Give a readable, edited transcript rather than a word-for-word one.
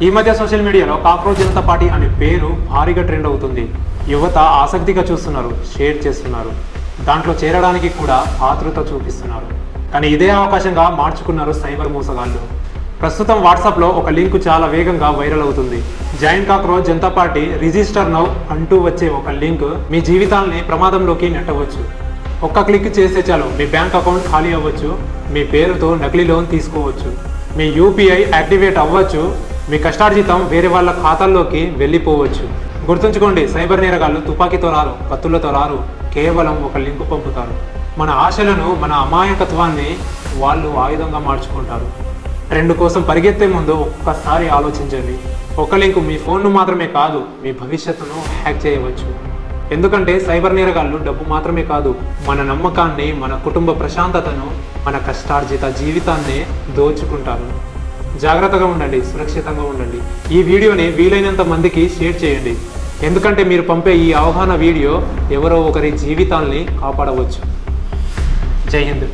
ఈ మధ్య సోషల్ మీడియాలో కాక్రోచ్ జనతా పార్టీ అనే పేరు భారీగా ట్రెండ్ అవుతుంది. యువత ఆసక్తిగా చూస్తున్నారు, షేర్ చేస్తున్నారు, దాంట్లో చేరడానికి కూడా ఆతృత చూపిస్తున్నారు. కానీ ఇదే అవకాశంగా మార్చుకున్నారు సైబర్ మోసగాళ్ళు. ప్రస్తుతం వాట్సాప్లో ఒక లింక్ చాలా వేగంగా వైరల్ అవుతుంది. Join cockroach Janata party register now అంటూ వచ్చే ఒక లింక్ మీ జీవితాల్ని ప్రమాదంలోకి నెట్టవచ్చు. ఒక్క క్లిక్ చేస్తే చాలు మీ బ్యాంక్ అకౌంట్ ఖాళీ అవ్వచ్చు, మీ పేరుతో నకిలీ లోన్ తీసుకోవచ్చు, మీ యూపీఐ యాక్టివేట్ అవ్వచ్చు, మీ కష్టార్జితం వేరే వాళ్ళ ఖాతాల్లోకి వెళ్ళిపోవచ్చు. గుర్తుంచుకోండి, సైబర్ నేరగాళ్ళు తుపాకీతో రారు, కత్తులతో రారు, కేవలం ఒక లింక్ పంపుతారు. మన ఆశలను, మన అమాయకత్వాన్ని వాళ్ళు ఆయుధంగా మార్చుకుంటారు. ట్రెండ్ కోసం పరిగెత్తే ముందు ఒక్కసారి ఆలోచించండి. ఒక లింక్ మీ ఫోన్ను మాత్రమే కాదు, మీ భవిష్యత్తును హ్యాక్ చేయవచ్చు. ఎందుకంటే సైబర్ నేరగాళ్ళు డబ్బు మాత్రమే కాదు, మన నమ్మకాన్ని, మన కుటుంబ ప్రశాంతతను, మన కష్టార్జిత జీవితాన్ని దోచుకుంటారు. జాగ్రత్తగా ఉండండి, సురక్షితంగా ఉండండి. ఈ వీడియోని వీలైనంత మందికి షేర్ చేయండి. ఎందుకంటే మీరు పంపే ఈ అవగాహన వీడియో ఎవరో ఒకరి జీవితాల్ని కాపాడవచ్చు. జై హింద్.